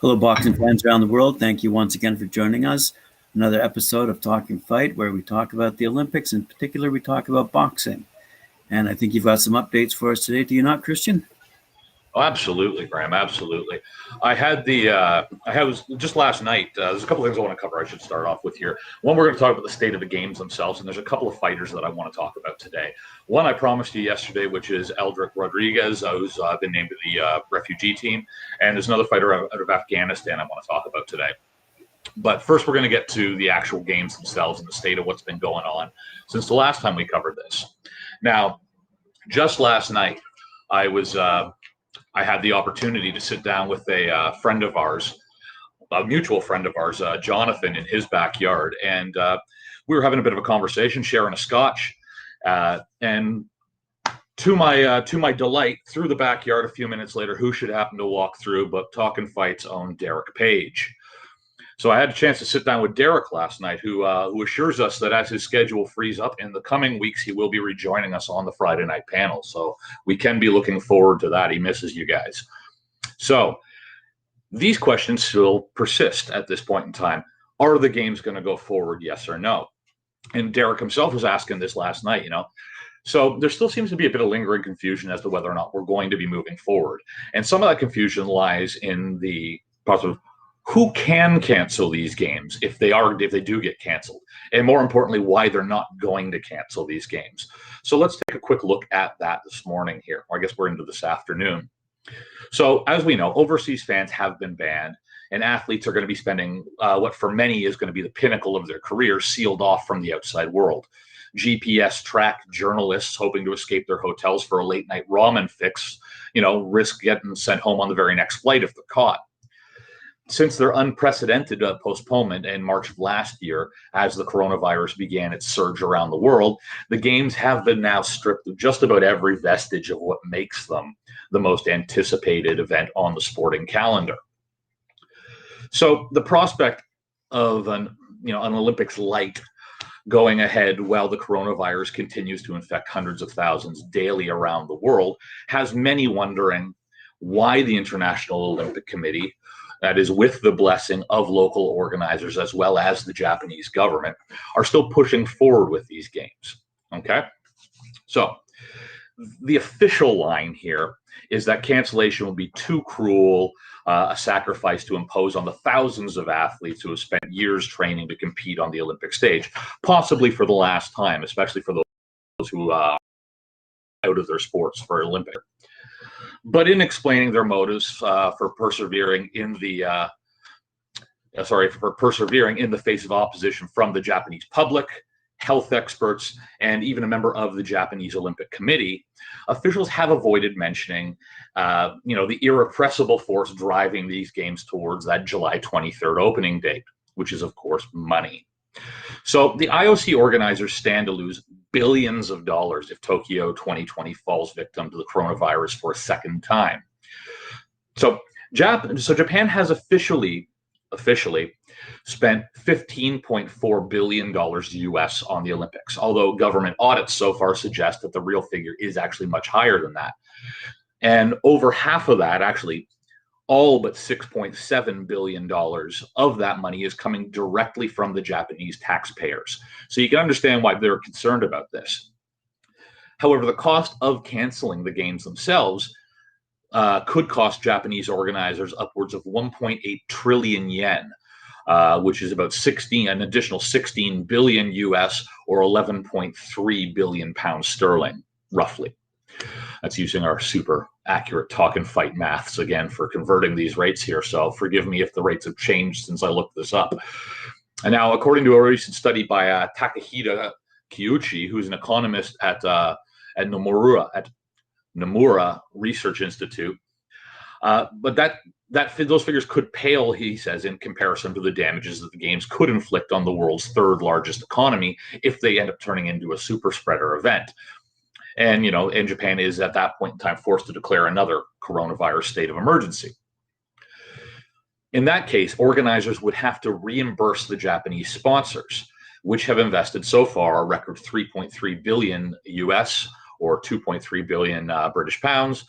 Hello, boxing fans around the world. Thank you once again for joining us. Another episode of Talking Fight, where we talk about the Olympics. In particular, we talk about boxing. And I think you've got some updates for us today. Do you not, Christian? Oh, absolutely, Graham. Absolutely. I was just last night. There's a couple of things I want to cover. I should start off with here. One, we're going to talk about the state of the games themselves, and there's a couple of fighters that I want to talk about today. One I promised you yesterday, which is Eldrick Rodriguez, who's been named to the refugee team, and there's another fighter out of Afghanistan I want to talk about today. But first, we're going to get to the actual games themselves and the state of what's been going on since the last time we covered this. Now, just last night, I had the opportunity to sit down with a friend of ours, a mutual friend of ours, Jonathan, in his backyard. And we were having a bit of a conversation, sharing a scotch. And to my delight, through the backyard a few minutes later, who should happen to walk through but Talkin' Fight's own Derek Page. So I had a chance to sit down with Derek last night, who assures us that as his schedule frees up in the coming weeks, he will be rejoining us on the Friday night panel. So we can be looking forward to that. He misses you guys. So these questions still persist at this point in time. Are the games going to go forward, yes or no? And Derek himself was asking this last night, So there still seems to be a bit of lingering confusion as to whether or not we're going to be moving forward. And some of that confusion lies in the possible who can cancel these games if they do get canceled, and more importantly, why they're not going to cancel these games. So let's take a quick look at that this morning here, or I guess we're into this afternoon. So as we know, overseas fans have been banned, and athletes are going to be spending what for many is going to be the pinnacle of their career sealed off from the outside world. GPS tracked journalists hoping to escape their hotels for a late night ramen fix, risk getting sent home on the very next flight if they're caught. Since their unprecedented postponement in March of last year, as the coronavirus began its surge around the world, the games have been now stripped of just about every vestige of what makes them the most anticipated event on the sporting calendar. So the prospect of an Olympics light going ahead while the coronavirus continues to infect hundreds of thousands daily around the world has many wondering why the International Olympic Committee, that is with the blessing of local organizers as well as the Japanese government, are still pushing forward with these games. Okay? So the official line here is that cancellation will be too cruel, a sacrifice to impose on the thousands of athletes who have spent years training to compete on the Olympic stage, possibly for the last time, especially for those who are out of their sports for Olympic. But in explaining their motives for persevering in the face of opposition from the Japanese public, health experts, and even a member of the Japanese Olympic Committee, officials have avoided mentioning, the irrepressible force driving these games towards that July 23rd opening date, which is, of course, money. So the IOC organizers stand to lose billions of dollars if Tokyo 2020 falls victim to the coronavirus for a second time. So Japan has officially spent $15.4 billion US on the Olympics, although government audits so far suggest that the real figure is actually much higher than that. And over half of that, actually, all but $6.7 billion of that money is coming directly from the Japanese taxpayers. So you can understand why they're concerned about this. However, the cost of canceling the games themselves could cost Japanese organizers upwards of 1.8 trillion yen, which is about an additional 16 billion US or 11.3 billion pounds sterling, roughly. That's using our super accurate Talkin' Fight maths again for converting these rates here. So forgive me if the rates have changed since I looked this up. And now, according to a recent study by Takahita Kiuchi, who's an economist at Nomura Research Institute, but those figures could pale, he says, in comparison to the damages that the games could inflict on the world's third largest economy if they end up turning into a super spreader event. And, and Japan is at that point in time forced to declare another coronavirus state of emergency. In that case, organizers would have to reimburse the Japanese sponsors, which have invested so far a record 3.3 billion US or 2.3 billion British pounds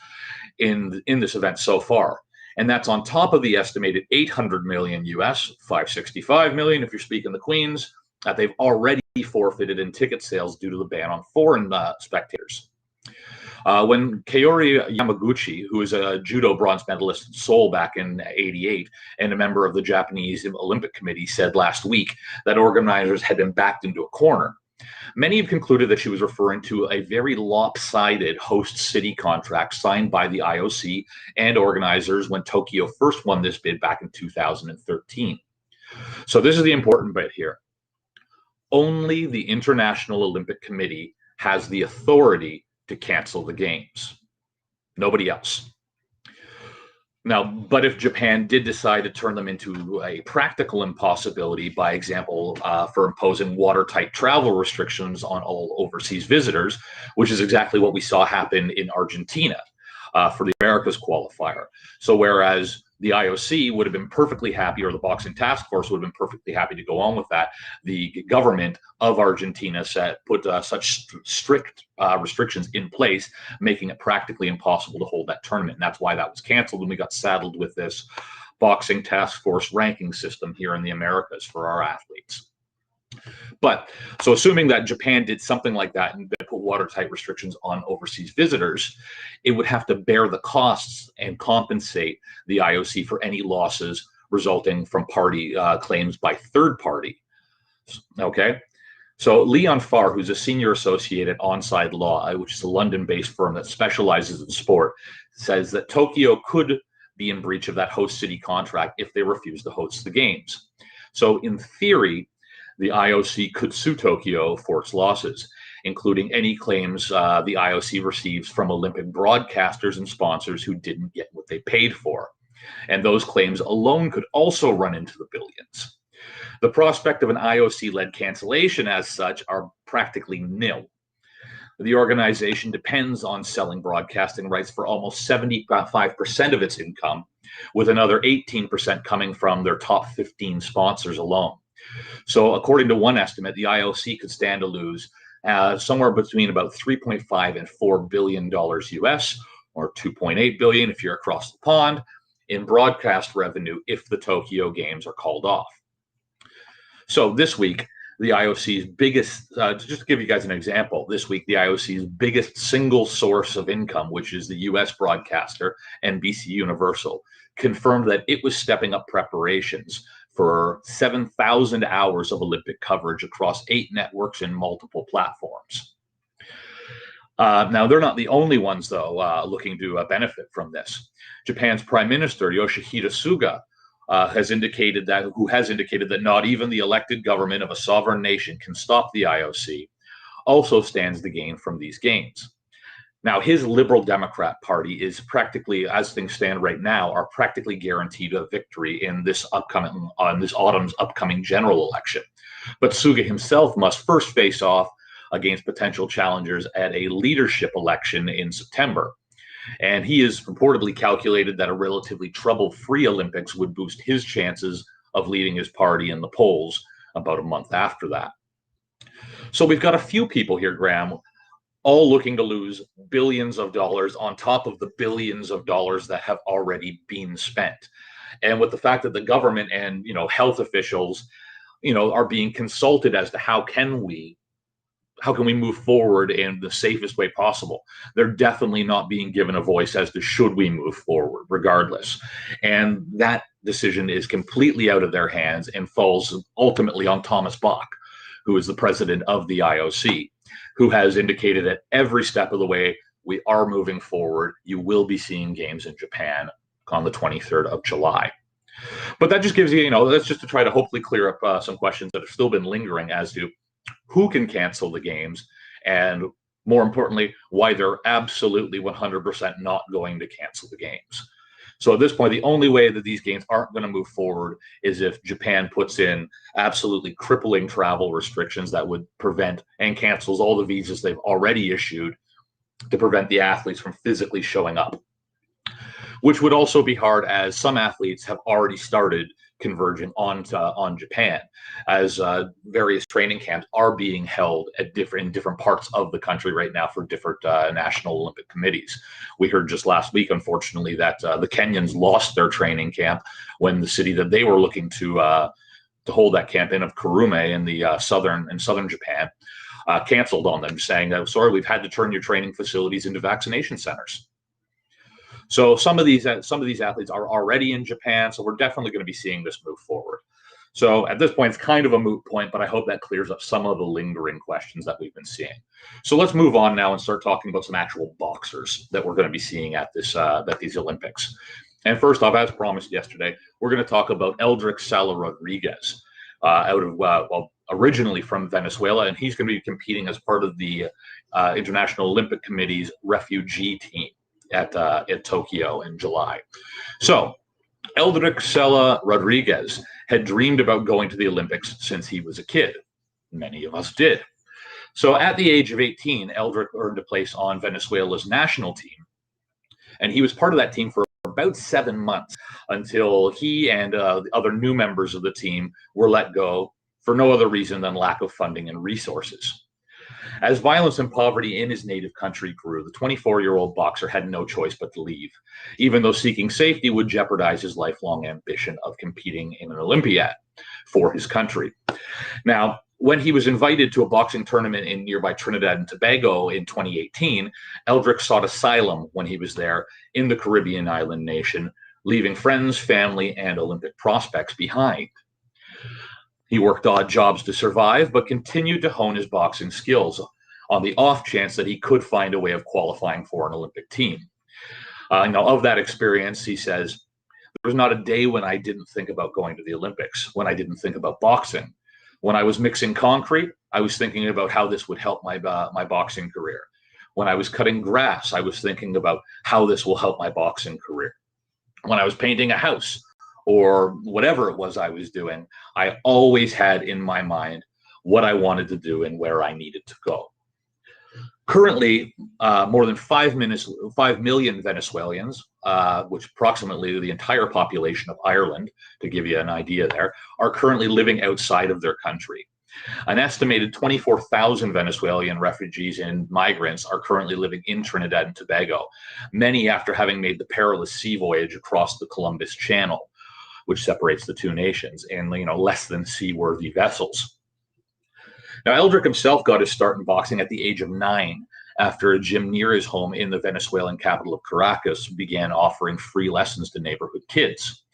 in this event so far. And that's on top of the estimated 800 million US, 565 million if you're speaking the Queens, that they've already forfeited in ticket sales due to the ban on foreign spectators. When Kaori Yamaguchi, who is a judo bronze medalist in Seoul back in '88 and a member of the Japanese Olympic Committee, said last week that organizers had been backed into a corner, many have concluded that she was referring to a very lopsided host city contract signed by the IOC and organizers when Tokyo first won this bid back in 2013. So this is the important bit here. Only the International Olympic Committee has the authority to cancel the games. Nobody else. Now, but if Japan did decide to turn them into a practical impossibility, by example, for imposing watertight travel restrictions on all overseas visitors, which is exactly what we saw happen in Argentina for the Americas qualifier. So whereas the IOC would have been perfectly happy, or the boxing task force would have been perfectly happy to go on with that, the government of Argentina put such strict restrictions in place, making it practically impossible to hold that tournament. And that's why that was canceled, and we got saddled with this boxing task force ranking system here in the Americas for our athletes. But so assuming that Japan did something like that and put watertight restrictions on overseas visitors, it would have to bear the costs and compensate the IOC for any losses resulting from party claims by third party. Okay. So Leon Farr, who's a senior associate at Onside Law, which is a London-based firm that specializes in sport, says that Tokyo could be in breach of that host city contract if they refuse to host the games. So in theory, the IOC could sue Tokyo for its losses, including any claims the IOC receives from Olympic broadcasters and sponsors who didn't get what they paid for. And those claims alone could also run into the billions. The prospect of an IOC-led cancellation as such are practically nil. The organization depends on selling broadcasting rights for almost 75% of its income, with another 18% coming from their top 15 sponsors alone. So according to one estimate, the IOC could stand to lose somewhere between about $3.5 and $4 billion US, or $2.8 billion if you're across the pond, in broadcast revenue if the Tokyo Games are called off. So this week, the IOC's biggest, just to give you guys an example, this week, the IOC's biggest single source of income, which is the US broadcaster, NBC Universal, confirmed that it was stepping up preparations for 7,000 hours of Olympic coverage across 8 networks and multiple platforms. Now, they're not the only ones, though, looking to benefit from this. Japan's Prime Minister, Yoshihide Suga, has indicated that not even the elected government of a sovereign nation can stop the IOC, also stands to gain from these gains. Now, his Liberal Democrat Party is practically, as things stand right now, are practically guaranteed a victory in this autumn's upcoming general election. But Suga himself must first face off against potential challengers at a leadership election in September. And he has reportedly calculated that a relatively trouble-free Olympics would boost his chances of leading his party in the polls about a month after that. So we've got a few people here, Graham, all looking to lose billions of dollars on top of the billions of dollars that have already been spent. And with the fact that the government and, health officials, are being consulted as to how can we move forward in the safest way possible, they're definitely not being given a voice as to should we move forward regardless. And that decision is completely out of their hands and falls ultimately on Thomas Bach, who is the president of the IOC, who has indicated that every step of the way we are moving forward. You will be seeing games in Japan on the 23rd of July. But that just gives you, that's just to try to hopefully clear up some questions that have still been lingering as to who can cancel the games, and more importantly, why they're absolutely 100% not going to cancel the games. So at this point, the only way that these games aren't going to move forward is if Japan puts in absolutely crippling travel restrictions that would prevent and cancels all the visas they've already issued to prevent the athletes from physically showing up. which would also be hard as some athletes have already started converging on Japan, as various training camps are being held in different parts of the country right now for different national Olympic committees. We heard just last week, unfortunately, that the Kenyans lost their training camp when the city that they were looking to hold that camp in, of Kurume in the southern Japan, canceled on them, saying that, sorry, we've had to turn your training facilities into vaccination centers. So some of these athletes are already in Japan, so we're definitely going to be seeing this move forward. So at this point, it's kind of a moot point, but I hope that clears up some of the lingering questions that we've been seeing. So let's move on now and start talking about some actual boxers that we're going to be seeing at these Olympics. And first off, as promised yesterday, we're going to talk about Eldrick Sala Rodriguez, originally from Venezuela, and he's going to be competing as part of the International Olympic Committee's refugee team at Tokyo in July. So Eldrick Sala Rodriguez had dreamed about going to the Olympics since he was a kid. Many of us did. So at the age of 18, Eldrick earned a place on Venezuela's national team, and he was part of that team for about 7 months until he and the other new members of the team were let go for no other reason than lack of funding and resources. As violence and poverty in his native country grew, the 24-year-old boxer had no choice but to leave, even though seeking safety would jeopardize his lifelong ambition of competing in an Olympiad for his country. Now, when he was invited to a boxing tournament in nearby Trinidad and Tobago in 2018, Eldrick sought asylum when he was there in the Caribbean island nation, leaving friends, family, and Olympic prospects behind. He worked odd jobs to survive, but continued to hone his boxing skills on the off chance that he could find a way of qualifying for an Olympic team. Of that experience, he says, there was not a day when I didn't think about going to the Olympics, when I didn't think about boxing. When I was mixing concrete, I was thinking about how this would help my boxing career. When I was cutting grass, I was thinking about how this will help my boxing career. When I was painting a house, or whatever it was I was doing, I always had in my mind what I wanted to do and where I needed to go. Currently, more than 5 million Venezuelans, which approximately the entire population of Ireland, to give you an idea there, are currently living outside of their country. An estimated 24,000 Venezuelan refugees and migrants are currently living in Trinidad and Tobago, many after having made the perilous sea voyage across the Columbus Channel, which separates the two nations, in less than seaworthy vessels. Now, Eldrick himself got his start in boxing at the age of 9, after a gym near his home in the Venezuelan capital of Caracas began offering free lessons to neighborhood kids.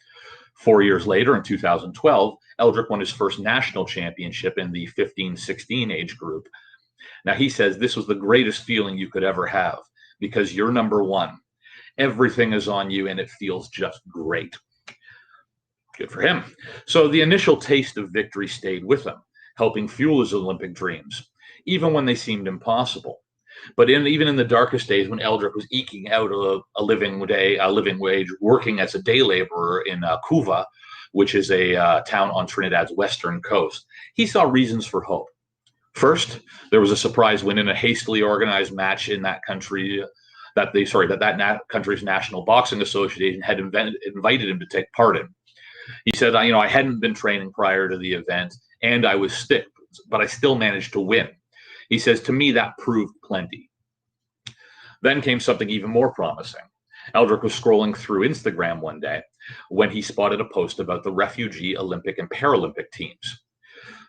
4 years later, in 2012, Eldrick won his first national championship in the 15-16 age group. Now, he says this was the greatest feeling you could ever have, because you're number one. Everything is on you, and it feels just great. Good for him. So the initial taste of victory stayed with him, helping fuel his Olympic dreams, even when they seemed impossible. But even in the darkest days, when Eldrick was eking out a living wage, working as a day laborer in Cuva, which is a town on Trinidad's western coast, he saw reasons for hope. First, there was a surprise win in a hastily organized match in that country that country's National Boxing Association had invited him to take part in. He said, I hadn't been training prior to the event, and I was sick, but I still managed to win. He says, to me, that proved plenty. Then came something even more promising. Eldrick was scrolling through Instagram one day when he spotted a post about the refugee Olympic and Paralympic teams.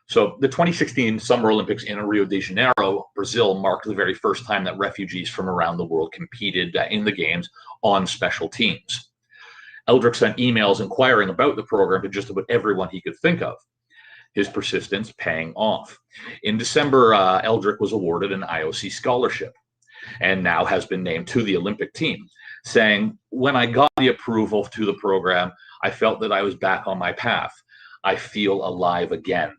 So the 2016 Summer Olympics in Rio de Janeiro, Brazil, marked the very first time that refugees from around the world competed in the Games on special teams. Eldrick sent emails inquiring about the program to just about everyone he could think of, his persistence paying off. In December, Eldrick was awarded an IOC scholarship and now has been named to the Olympic team, saying, when I got the approval to the program, I felt that I was back on my path. I feel alive again.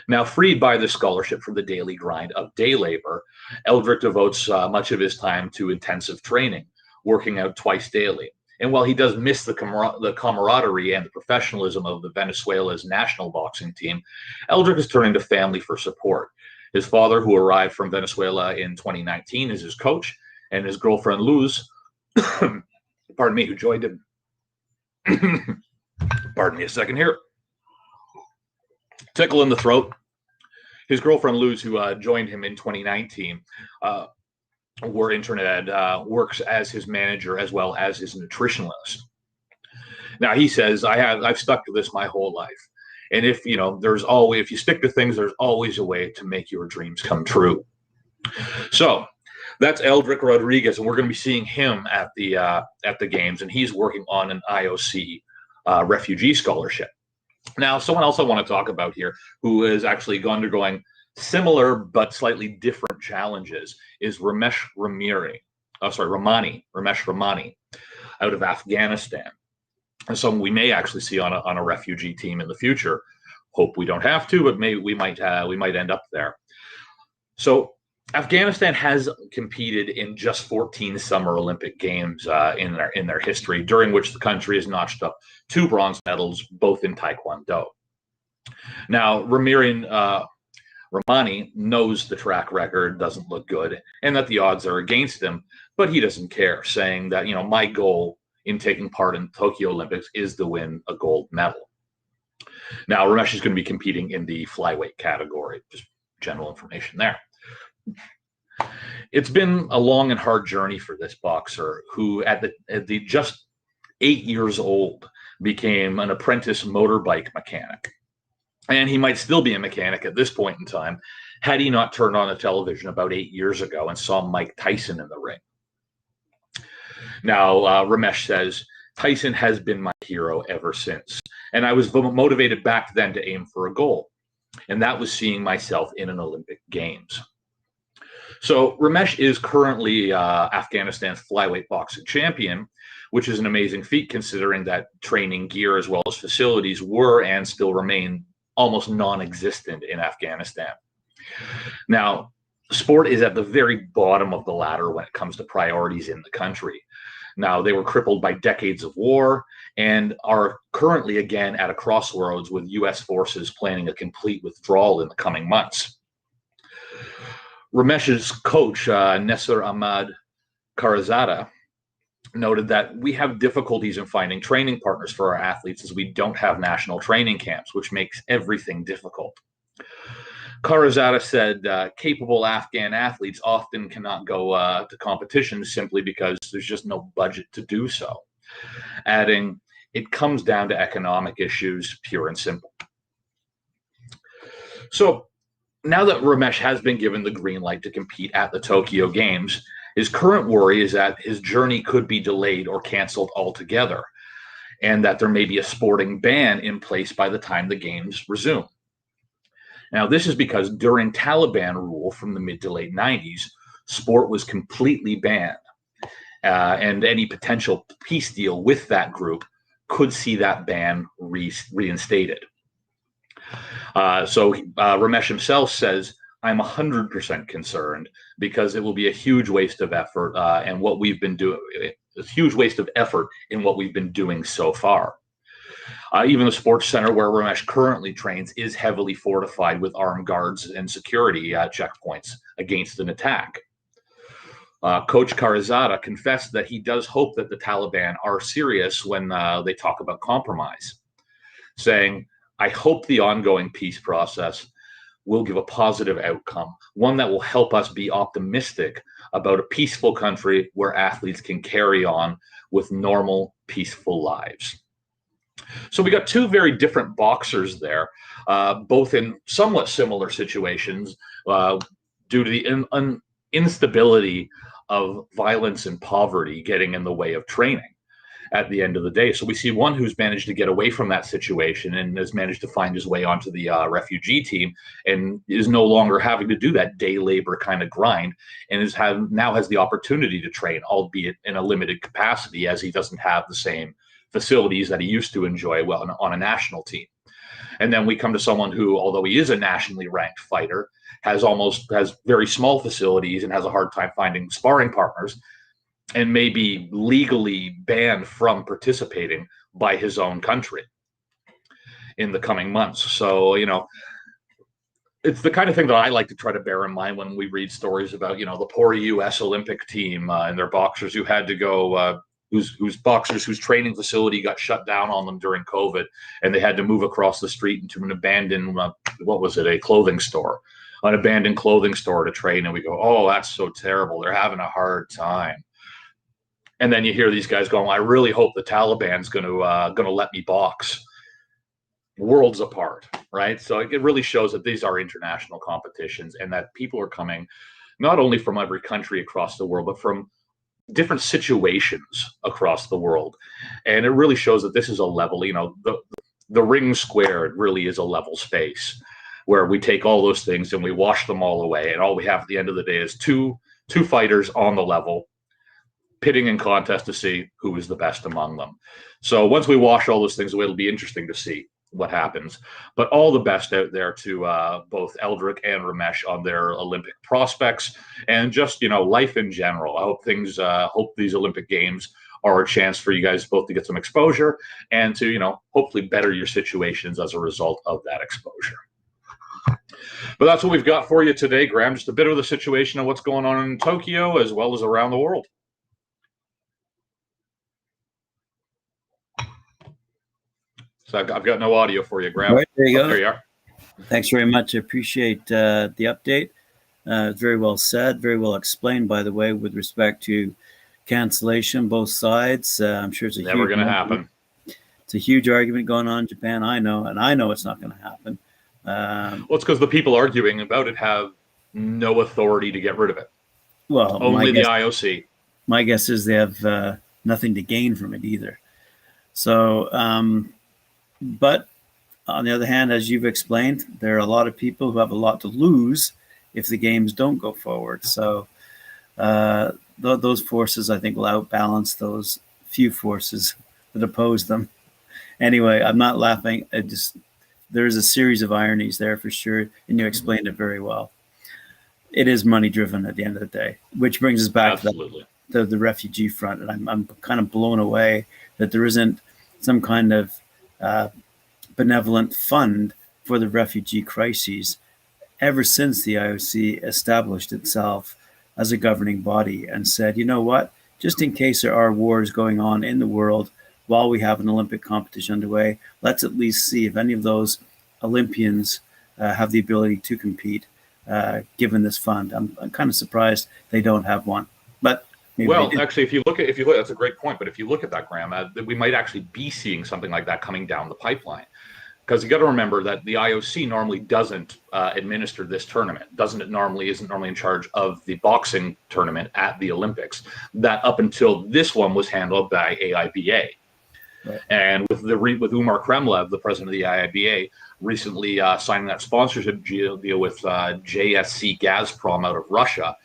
Now, freed by the scholarship from the daily grind of day labor, Eldrick devotes much of his time to intensive training, working out twice daily. And while he does miss the camaraderie and the professionalism of the Venezuela's national boxing team, Eldrick is turning to family for support. His father, who arrived from Venezuela in 2019, is his coach, and his girlfriend, Luz, pardon me, who joined him. Pardon me a second here. Tickle in the throat. His girlfriend Luz, who joined him in 2019, were internet works as his manager as well as his nutritionist. Now he says, I've stuck to this my whole life, and if if you stick to things, there's always a way to make your dreams come true. So that's Eldrick Rodriguez, and we're going to be seeing him at the games, and he's working on an IOC refugee scholarship. Now, someone else I want to talk about here who is actually undergoing similar but slightly different challenges is Ramesh Ramani out of Afghanistan. And someone we may actually see on a refugee team in the future. Hope we don't have to, but maybe we might end up there. So Afghanistan has competed in just 14 Summer Olympic Games in their history, during which the country has notched up 2 bronze medals, both in Taekwondo. Now, Ramani knows the track record doesn't look good and that the odds are against him, but he doesn't care, saying that, my goal in taking part in Tokyo Olympics is to win a gold medal. Now, Ramesh is going to be competing in the flyweight category, just general information there. It's been a long and hard journey for this boxer who at the just 8 years old became an apprentice motorbike mechanic. And he might still be a mechanic at this point in time had he not turned on the television about 8 years ago and saw Mike Tyson in the ring. Now, Ramesh says, Tyson has been my hero ever since. And I was motivated back then to aim for a goal. And that was seeing myself in an Olympic Games. So Ramesh is currently Afghanistan's flyweight boxing champion, which is an amazing feat considering that training gear as well as facilities were and still remain almost non-existent in Afghanistan. Now, sport is at the very bottom of the ladder when it comes to priorities in the country. Now, they were crippled by decades of war and are currently again at a crossroads with U.S. forces planning a complete withdrawal in the coming months. Ramesh's coach, Nesser Ahmad Karazada, noted that we have difficulties in finding training partners for our athletes as we don't have national training camps, which makes everything difficult. Karazada said capable Afghan athletes often cannot go to competitions simply because there's just no budget to do so, adding, it comes down to economic issues, pure and simple. So now that Ramesh has been given the green light to compete at the Tokyo Games, his current worry is that his journey could be delayed or canceled altogether, and that there may be a sporting ban in place by the time the Games resume. Now, this is because during Taliban rule from the mid to late 90s, sport was completely banned, and any potential peace deal with that group could see that ban reinstated. So Ramesh himself says, I'm 100% concerned because it will be a huge waste of effort and what we've been doing, a huge waste of effort in what we've been doing so far. Even the sports center where Ramesh currently trains is heavily fortified with armed guards and security checkpoints against an attack. Coach Karazada confessed that he does hope that the Taliban are serious when they talk about compromise, saying, I hope the ongoing peace process will give a positive outcome, one that will help us be optimistic about a peaceful country where athletes can carry on with normal, peaceful lives. So we got 2 very different boxers there, both in somewhat similar situations due to the instability of violence and poverty getting in the way of training at the end of the day. So we see one who's managed to get away from that situation and has managed to find his way onto the refugee team and is no longer having to do that day labor kind of grind and now has the opportunity to train, albeit in a limited capacity, as he doesn't have the same facilities that he used to enjoy on a national team. And then we come to someone who, although he is a nationally ranked fighter, has very small facilities and has a hard time finding sparring partners and may be legally banned from participating by his own country in the coming months. So, it's the kind of thing that I like to try to bear in mind when we read stories about, the poor U.S. Olympic team and their boxers who had to go whose boxers whose training facility got shut down on them during COVID, and they had to move across the street into an abandoned what was it, a clothing store, an abandoned clothing store to train, and we go, oh, that's so terrible. They're having a hard time. And then you hear these guys going, I really hope the Taliban's going to let me box. Worlds apart, right? So it really shows that these are international competitions and that people are coming not only from every country across the world, but from different situations across the world. And it really shows that this is a level, the ring squared really is a level space where we take all those things and we wash them all away. And all we have at the end of the day is two fighters on the level, pitting in contest to see who is the best among them. So once we wash all those things away, it'll be interesting to see what happens. But all the best out there to both Eldrick and Ramesh on their Olympic prospects and just, life in general. I hope these Olympic Games are a chance for you guys both to get some exposure and to, hopefully better your situations as a result of that exposure. But that's what we've got for you today, Graham. Just a bit of the situation of what's going on in Tokyo as well as around the world. So I've got no audio for you, Graham. Right, there you go. There you are. Thanks very much. I appreciate the update. Very well said, very well explained, by the way, with respect to cancellation, both sides. I'm sure it's never going to happen. It's a huge argument going on in Japan. I know it's not going to happen. Well, it's because the people arguing about it have no authority to get rid of it. Well, only the IOC. My guess is they have nothing to gain from it either. So, but on the other hand, as you've explained, there are a lot of people who have a lot to lose if the games don't go forward. So those forces, I think, will outbalance those few forces that oppose them. Anyway, I'm not laughing. There's a series of ironies there for sure, and you explained it very well. It is money driven at the end of the day, which brings us back to the refugee front. And I'm kind of blown away that there isn't some kind of benevolent fund for the refugee crises ever since the IOC established itself as a governing body and said, you know what, just in case there are wars going on in the world while we have an Olympic competition underway, let's at least see if any of those Olympians have the ability to compete given this fund. I'm kind of surprised they don't have one. But actually, if you look, that's a great point. But if you look at that, Graham, we might actually be seeing something like that coming down the pipeline. Because you got to remember that the IOC normally doesn't administer this tournament. Isn't normally in charge of the boxing tournament at the Olympics. That up until this one was handled by AIBA. Right. And with Umar Kremlev, the president of the AIBA, recently signing that sponsorship deal with JSC Gazprom out of Russia,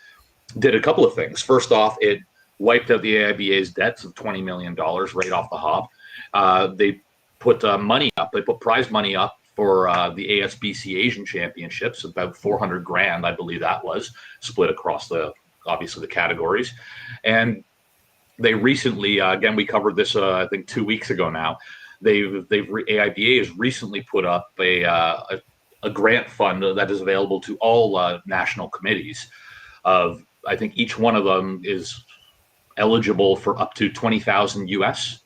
did a couple of things. First off, it wiped out the AIBA's debts of $20 million right off the hop. They put money up. They put prize money up for the ASBC Asian Championships, about $400,000, I believe that was, split across the categories. And they recently, again, we covered this, I think 2 weeks ago now. AIBA has recently put up a grant fund that is available to all national committees. I think each one of them is eligible for up to 20,000 US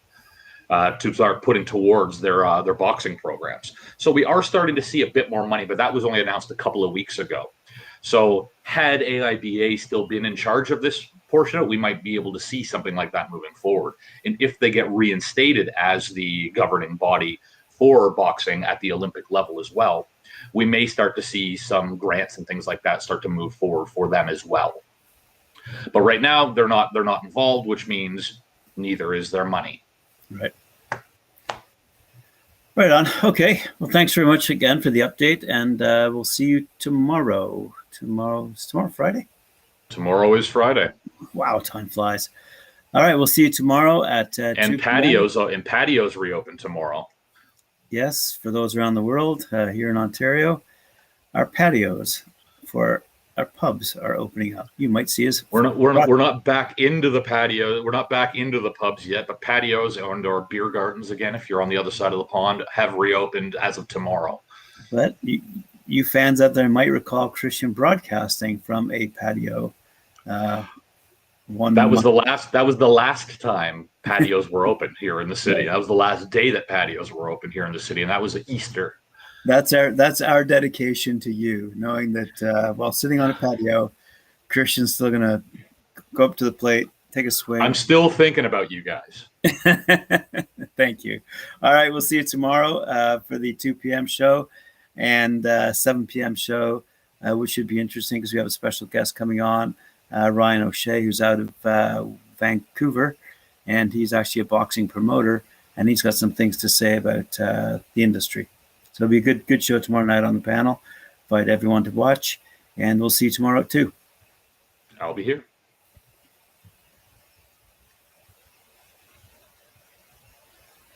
to start putting towards their boxing programs. So we are starting to see a bit more money, but that was only announced a couple of weeks ago. So had AIBA still been in charge of this portion of it, we might be able to see something like that moving forward. And if they get reinstated as the governing body for boxing at the Olympic level as well, we may start to see some grants and things like that start to move forward for them as well. But right now they're not involved, which means neither is their money. Right. Right on. Okay. Well, thanks very much again for the update, and we'll see you tomorrow. Is tomorrow Friday? Tomorrow is Friday. Wow, time flies. All right, we'll see you tomorrow at and patios reopen tomorrow. Yes, for those around the world, here in Ontario, our patios for our pubs are opening up. You might see us. We're not back into the patio. We're not back into the pubs yet, but patios and/or beer gardens, again, if you're on the other side of the pond, have reopened as of tomorrow. But you fans out there might recall Christian Broadcasting from a patio. 1 That was month. the last time patios were open here in the city. That was the last day that patios were open here in the city, and that was Easter. That's our dedication to you, knowing that while sitting on a patio, Christian's still gonna go up to the plate, take a I'm swing. still thinking about you guys. Thank you. All right, we'll see you tomorrow for the 2 p.m. show and 7 p.m. show, which should be interesting because we have a special guest coming on, Ryan O'Shea, who's out of Vancouver, and he's actually a boxing promoter, and he's got some things to say about the industry. So it'll be a good show tomorrow night on the panel. Invite everyone to watch, and we'll see you tomorrow at 2. I'll be here.